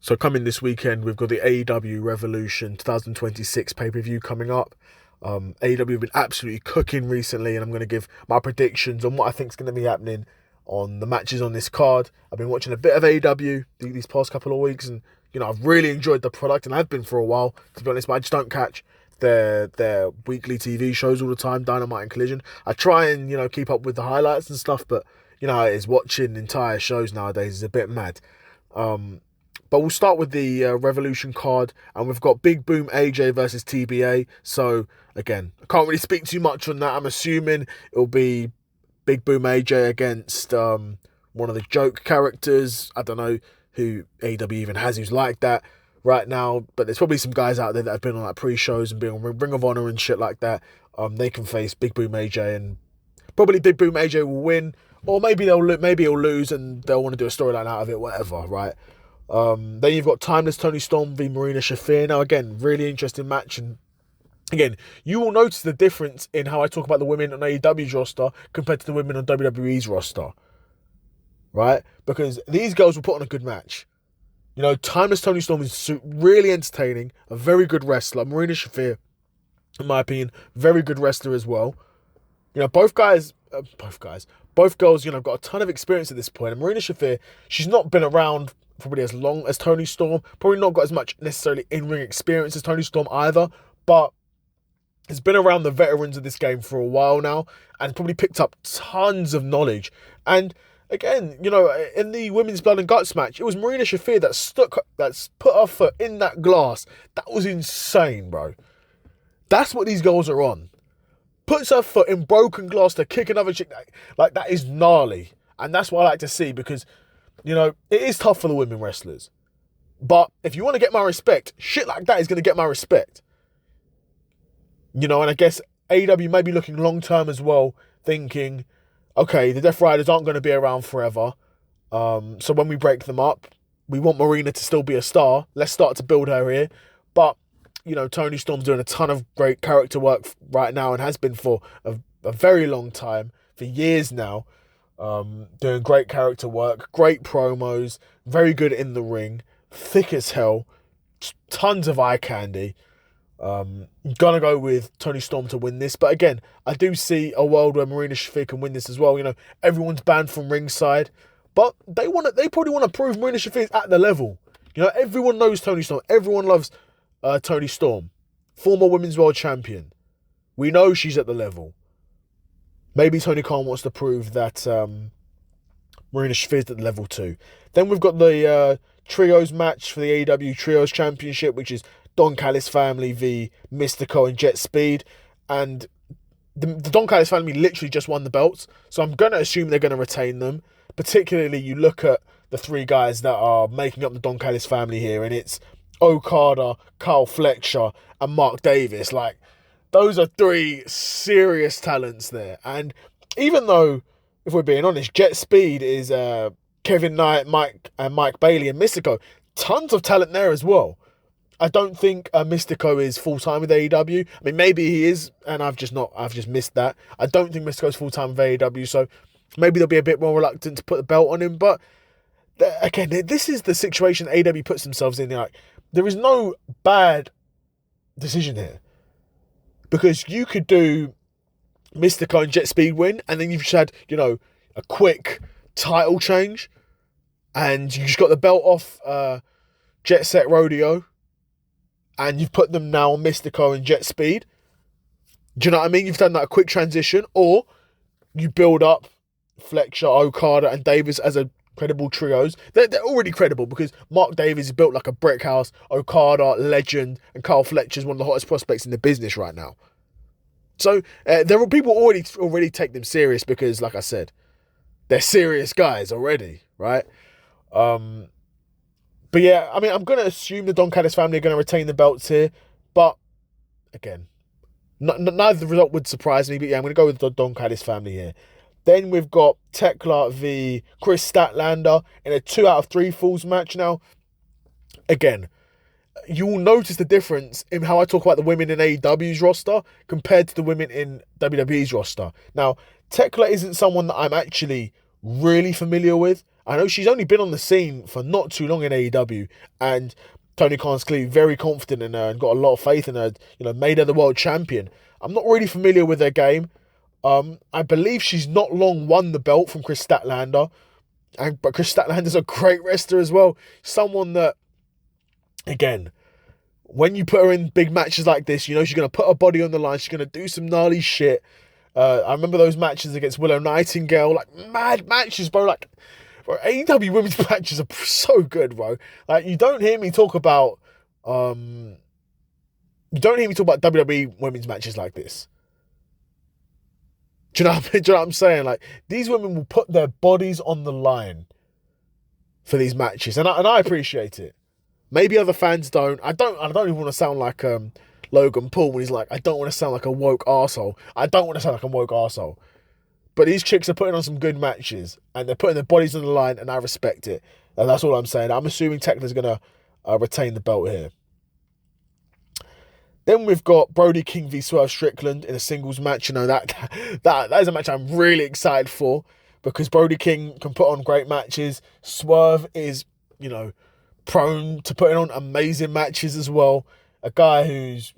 So coming this weekend, we've got the AEW Revolution 2026 pay-per-view coming up. AEW have been absolutely cooking recently, and I'm going to give my predictions on what I think is going to be happening on the matches on this card. I've been watching a bit of AEW these past couple of weeks, and I've really enjoyed the product, and I've been for a while, to be honest, but I just don't catch their weekly TV shows all the time, Dynamite and Collision. I try and, keep up with the highlights and stuff, but how it is, watching entire shows nowadays is a bit mad. But we'll start with the Revolution card, and we've got Big Boom AJ versus TBA. So, again, I can't really speak too much on that. I'm assuming it'll be Big Boom AJ against one of the joke characters. I don't know who AEW even has who's like that right now, but there's probably some guys out there that have been on like pre-shows and been on Ring of Honor and shit like that. They can face Big Boom AJ, and probably Big Boom AJ will win, or maybe he'll lose and they'll want to do a storyline out of it, whatever, right? Then you've got Timeless Tony Storm v Marina Shafir. Now, again, really interesting match. And again, you will notice the difference in how I talk about the women on AEW's roster compared to the women on WWE's roster, right? Because these girls will put on a good match. Timeless Tony Storm is really entertaining, a very good wrestler. Marina Shafir, in my opinion, very good wrestler as well. Both girls, got a ton of experience at this point. And Marina Shafir, she's not been around probably as long as Tony Storm, probably not got as much necessarily in-ring experience as Tony Storm either, but has been around the veterans of this game for a while now and probably picked up tons of knowledge. And again, in the women's blood and guts match, it was Marina Shafir that's put her foot in that glass. That was insane, bro. That's what these girls are on. Puts her foot in broken glass to kick another chick. Like, that is gnarly. And that's what I like to see, because it is tough for the women wrestlers. But if you want to get my respect, shit like that is going to get my respect. And I guess AEW may be looking long-term as well, thinking, okay, the Death Riders aren't going to be around forever. So when we break them up, we want Marina to still be a star. Let's start to build her here. But, Tony Storm's doing a ton of great character work right now and has been for a very long time, for years now. Doing great character work, great promos, very good in the ring, thick as hell, tons of eye candy. Gonna go with Tony Storm to win this, but again, I do see a world where Marina Shafir can win this as well. Everyone's banned from ringside, but they probably want to prove Marina Shafir's at the level. Everyone knows Tony Storm, everyone loves Tony Storm, former women's world champion. We know she's at the level. Maybe Tony Khan wants to prove that Marina Shafir's at level 2. Then we've got the trios match for the AEW Trios Championship, which is Don Callis family v Mystico and Jet Speed. And the Don Callis family literally just won the belts, so I'm going to assume they're going to retain them. Particularly, you look at the three guys that are making up the Don Callis family here, and it's Okada, Kyle Fletcher, and Mark Davis. Like, those are three serious talents there. And even though, if we're being honest, Jet Speed is Kevin Knight, Mike Bailey, and Mystico, tons of talent there as well. I don't think Mystico is full-time with AEW. I mean, maybe he is, and I've just missed that. I don't think Mystico's full-time with AEW, so maybe they'll be a bit more reluctant to put the belt on him. But again, this is the situation AEW puts themselves in. Like, there is no bad decision here, because you could do Mystico and Jet Speed win, and then you've just had, a quick title change, and you just got the belt off Jet Set Rodeo, and you've put them now on Mystico and Jet Speed. Do you know what I mean? You've done that quick transition, or you build up Fletcher, Okada, and Davis as a credible trios. They're already credible, because Mark Davis is built like a brick house, Okada, legend, and Kyle Fletcher is one of the hottest prospects in the business right now. So there are people already take them serious, because, like I said, they're serious guys already, right? But yeah, I mean, I'm going to assume the Don Callis family are going to retain the belts here, but again, neither result would surprise me, but yeah, I'm going to go with the Don Callis family here. Then we've got Tekla v Chris Statlander in a 2 out of 3 falls match. Now, again, you will notice the difference in how I talk about the women in AEW's roster compared to the women in WWE's roster. Now, Tekla isn't someone that I'm actually really familiar with. I know she's only been on the scene for not too long in AEW, and Tony Khan's clearly very confident in her and got a lot of faith in her, made her the world champion. I'm not really familiar with her game. I believe she's not long won the belt from Chris Statlander, but Chris Statlander's a great wrestler as well. Someone that, again, when you put her in big matches like this, she's going to put her body on the line. She's going to do some gnarly shit. I remember those matches against Willow Nightingale, like mad matches, bro. Like, bro, AEW women's matches are so good, bro. Like, you don't hear me talk about WWE women's matches like this. Do you know what I'm saying? Like, these women will put their bodies on the line for these matches, and I appreciate it. Maybe other fans don't. I don't even want to sound like Logan Paul when he's like, I don't want to sound like a woke arsehole. I don't want to sound like a woke arsehole. But these chicks are putting on some good matches, and they're putting their bodies on the line, and I respect it. And that's all I'm saying. I'm assuming Tekna's going to retain the belt here. Then we've got Brody King v Swerve Strickland in a singles match. That is a match I'm really excited for, because Brody King can put on great matches. Swerve is, prone to putting on amazing matches as well. A guy who's,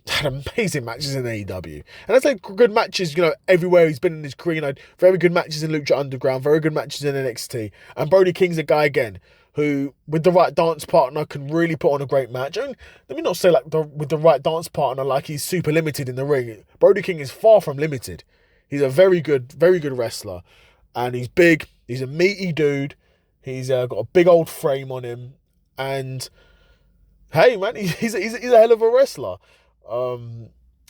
had amazing matches in AEW. And I say good matches, everywhere he's been in his career. Very good matches in Lucha Underground, very good matches in NXT. And Brody King's a guy, again, who, with the right dance partner, can really put on a great match. And let me not say with the right dance partner, like he's super limited in the ring. Brody King is far from limited. He's a very good wrestler. And he's big. He's a meaty dude. He's got a big old frame on him. And, hey, man, he's a hell of a wrestler.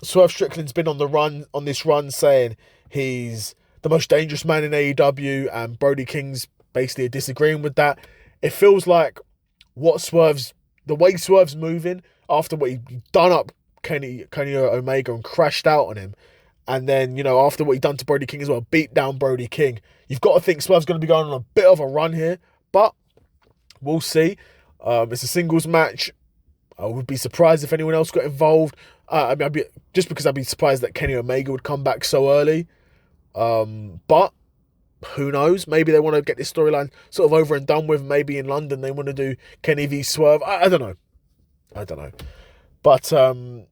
Swerve Strickland's been on this run saying he's the most dangerous man in AEW, and Brody King's basically disagreeing with that. It feels like the way Swerve's moving after what he done up Kenny Omega and crashed out on him, and then, after what he done to Brody King as well, beat down Brody King. You've got to think Swerve's going to be going on a bit of a run here, but we'll see. It's a singles match. I would be surprised if anyone else got involved. I'd be surprised that Kenny Omega would come back so early. But who knows? Maybe they want to get this storyline sort of over and done with. Maybe in London they want to do Kenny v Swerve. I don't know. But I'm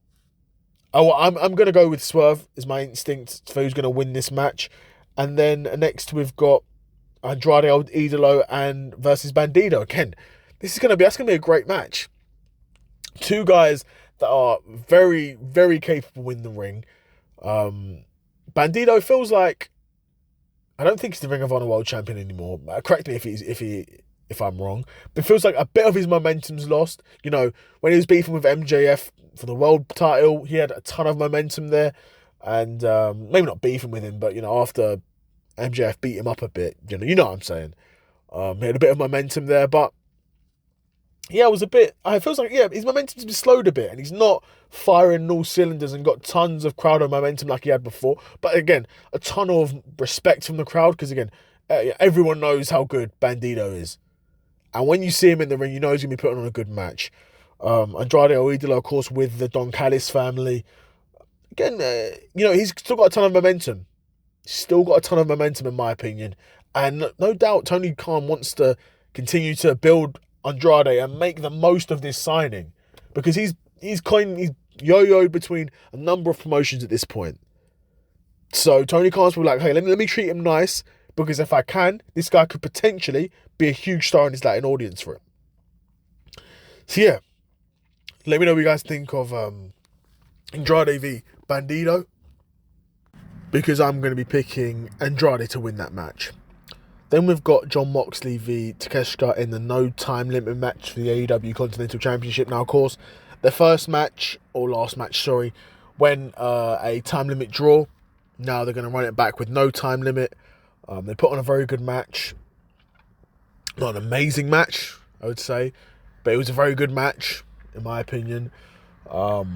going to go with Swerve is my instinct for who's going to win this match. And then next we've got Andrade El Idolo and versus Bandido. Again, that's going to be a great match. Two guys that are very, very capable in the ring. Bandido feels like, I don't think he's the Ring of Honor World Champion anymore. Correct me if I'm wrong. But it feels like a bit of his momentum's lost. When he was beefing with MJF for the world title, he had a ton of momentum there. And maybe not beefing with him, but after MJF beat him up a bit, you know what I'm saying. He had a bit of momentum there, but yeah, it feels like, his momentum's been slowed a bit, and he's not firing all cylinders and got tons of crowd momentum like he had before. But again, a ton of respect from the crowd, because again, everyone knows how good Bandido is. And when you see him in the ring, you know he's going to be putting on a good match. Andrade El Idolo, of course, with the Don Callis family. Again, he's still got a ton of momentum. In my opinion. And no doubt Tony Khan wants to continue to build Andrade and make the most of this signing, because he's yo-yoed between a number of promotions at this point. So Tony Khan's will be like, hey, let me treat him nice, because if I can, this guy could potentially be a huge star in his Latin audience for him. So yeah, let me know what you guys think of Andrade v Bandido, because I'm going to be picking Andrade to win that match. Then we've got Jon Moxley v Takeshita in the no time limit match for the AEW Continental Championship. Now, of course, their last match, went a time limit draw. Now they're going to run it back with no time limit. They put on a very good match. Not an amazing match, I would say, but it was a very good match, in my opinion. It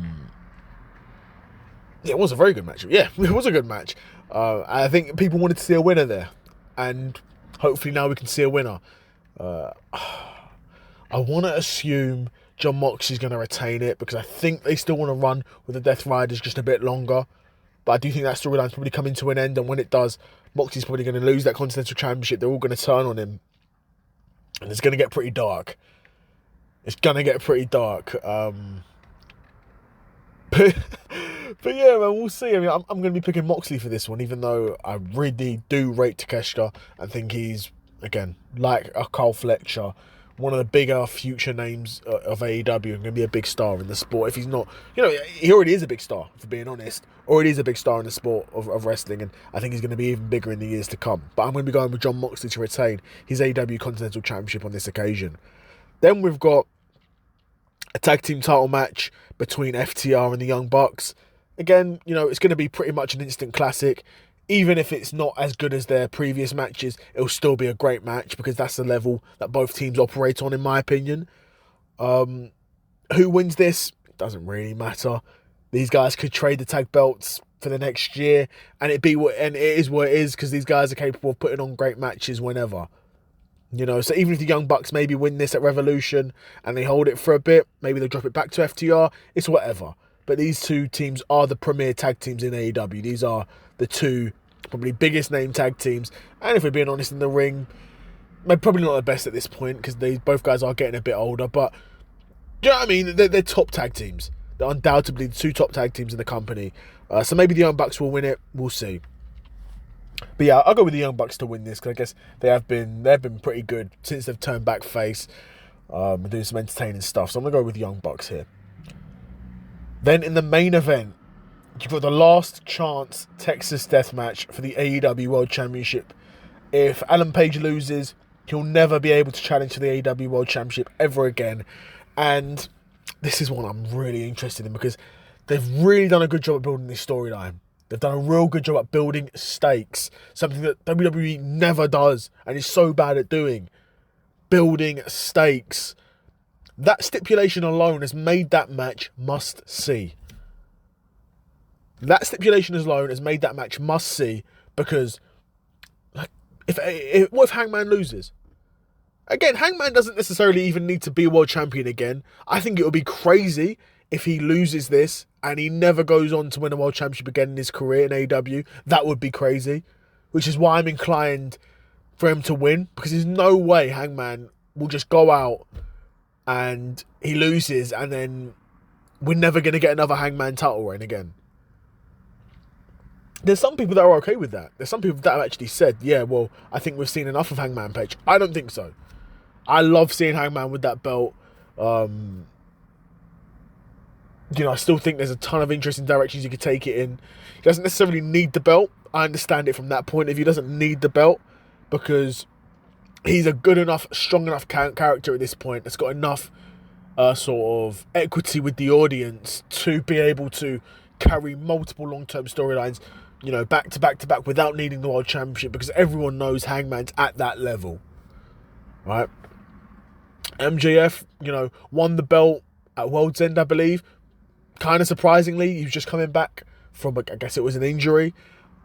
was a very good match. Yeah, it was a good match. I think people wanted to see a winner there, and hopefully now we can see a winner. I want to assume Jon Moxley's going to retain it, because I think they still want to run with the Death Riders just a bit longer. But I do think that storyline's probably coming to an end, and when it does, Moxley's probably going to lose that Continental Championship. They're all going to turn on him. And it's going to get pretty dark. It's going to get pretty dark. But yeah, man, we'll see. I mean, I'm going to be picking Moxley for this one, even though I really do rate Takeshita and think he's, again, like a Carl Fletcher, one of the bigger future names of AEW and going to be a big star in the sport. If he's not, he already is a big star, for being honest. Already is a big star in the sport of wrestling, and I think he's going to be even bigger in the years to come. But I'm going to be going with Jon Moxley to retain his AEW Continental Championship on this occasion. Then we've got a tag team title match between FTR and the Young Bucks. Again, it's going to be pretty much an instant classic. Even if it's not as good as their previous matches, it'll still be a great match because that's the level that both teams operate on, in my opinion. Who wins this? It doesn't really matter. These guys could trade the tag belts for the next year, and it is what it is because these guys are capable of putting on great matches whenever. So even if the Young Bucks maybe win this at Revolution and they hold it for a bit, maybe they'll drop it back to FTR, it's whatever. But these two teams are the premier tag teams in AEW. These are the two probably biggest name tag teams. And if we're being honest, in the ring, they're probably not the best at this point because both guys are getting a bit older. But, you know what I mean? They're top tag teams. They're undoubtedly the two top tag teams in the company. So maybe the Young Bucks will win it. We'll see. But yeah, I'll go with the Young Bucks to win this because I guess they've been pretty good since they've turned back face, doing some entertaining stuff. So I'm going to go with the Young Bucks here. Then in the main event, you've got the last chance Texas Death Match for the AEW World Championship. If Alan Page loses, he'll never be able to challenge for the AEW World Championship ever again. And this is one I'm really interested in because they've really done a good job at building this storyline. They've done a real good job at building stakes, something that WWE never does and is so bad at doing. Building stakes. That stipulation alone has made that match must-see. That stipulation alone has made that match must-see because, what if Hangman loses? Again, Hangman doesn't necessarily even need to be a world champion again. I think it would be crazy if he loses this and he never goes on to win a world championship again in his career in AEW. That would be crazy, which is why I'm inclined for him to win, because there's no way Hangman will just go out and he loses and then we're never going to get another Hangman title reign again. There's some people that are okay with that. There's some people that have actually said, yeah, well, I think we've seen enough of Hangman Page. I don't think so. I love seeing Hangman with that belt. I still think there's a ton of interesting directions you could take it in. He doesn't necessarily need the belt. I understand it from that point of view. He doesn't need the belt because he's a good enough, strong enough character at this point that's got enough sort of equity with the audience to be able to carry multiple long-term storylines, back to back to back without needing the World Championship, because everyone knows Hangman's at that level, right? MJF, won the belt at World's End, I believe. Kind of surprisingly, he was just coming back from, I guess it was an injury.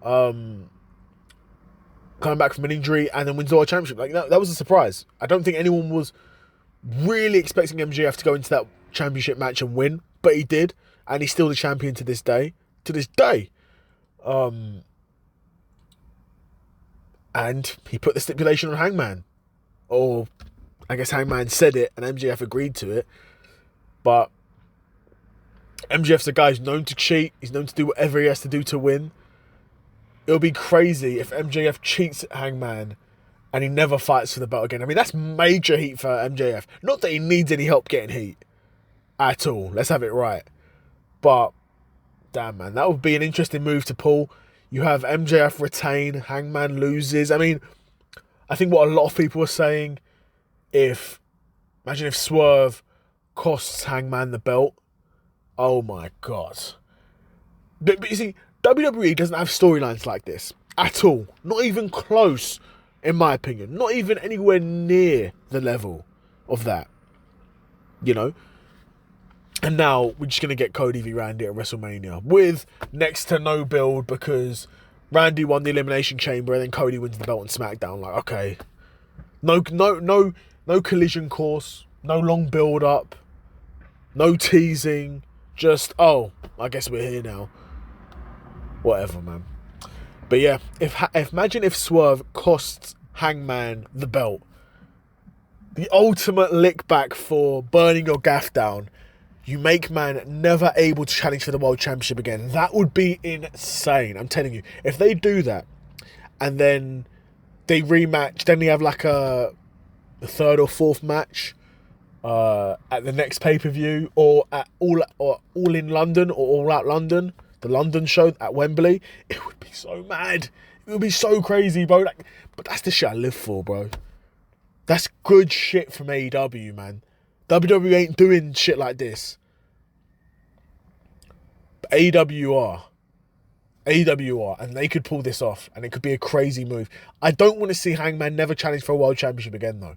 Coming back from an injury and then wins the World Championship. That was a surprise. I don't think anyone was really expecting MJF to go into that championship match and win, but he did, and he's still the champion to this day. And he put the stipulation on Hangman. Or, I guess Hangman said it and MJF agreed to it. But MJF's a guy who's known to cheat. He's known to do whatever he has to do to win. It'll be crazy if MJF cheats at Hangman and he never fights for the belt again. I mean, that's major heat for MJF. Not that he needs any help getting heat at all. Let's have it right. But, damn, man, that would be an interesting move to pull. You have MJF retain, Hangman loses. I mean, I think what a lot of people are saying, imagine if Swerve costs Hangman the belt. Oh my God. But you see, WWE doesn't have storylines like this at all. Not even close, in my opinion. Not even anywhere near the level of that. And now we're just going to get Cody v Randy at WrestleMania with next to no build, because Randy won the Elimination Chamber and then Cody wins the belt on SmackDown. Like, okay. No collision course. No long build up. No teasing. Just, I guess we're here now. Whatever, man. But yeah, imagine if Swerve costs Hangman the belt. The ultimate lick back for burning your gaff down. You make man never able to challenge for the World Championship again. That would be insane. I'm telling you. If they do that, and then they rematch, then they have like a third or fourth match at the next pay-per-view, or at all in London, or All Out London, the London show at Wembley, it would be so mad. It would be so crazy, bro. But that's the shit I live for, bro. That's good shit from AEW, man. WWE ain't doing shit like this. But AEW are. AEW are. And they could pull this off. And it could be a crazy move. I don't want to see Hangman never challenge for a world championship again, though.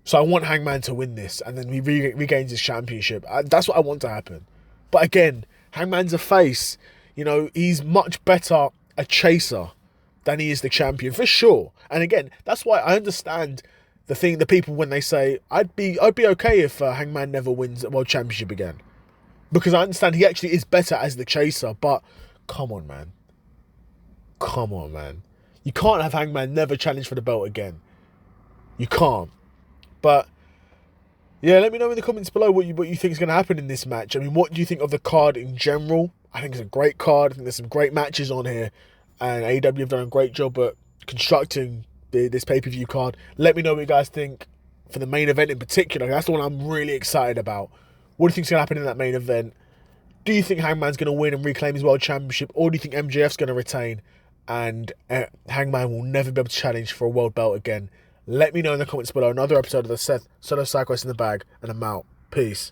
So I want Hangman to win this. And then he regains his championship. That's what I want to happen. But again, Hangman's a face. You know, he's much better a chaser than he is the champion, for sure. And again, that's why I understand the people when they say I'd be okay if Hangman never wins the world championship again, because I understand he actually is better as the chaser. But come on, man, you can't have Hangman never challenge for the belt again. You can't. But yeah, let me know in the comments below what you think is going to happen in this match. I mean, what do you think of the card in general? I think it's a great card. I think there's some great matches on here, and AEW have done a great job at constructing this pay-per-view card. Let me know what you guys think for the main event in particular. That's the one I'm really excited about. What do you think's going to happen in that main event? Do you think Hangman's going to win and reclaim his world championship, or do you think MJF's going to retain and Hangman will never be able to challenge for a world belt again? Let me know in the comments below. Another episode of the Seth Solo Side Quest in the bag, and I'm out. Peace.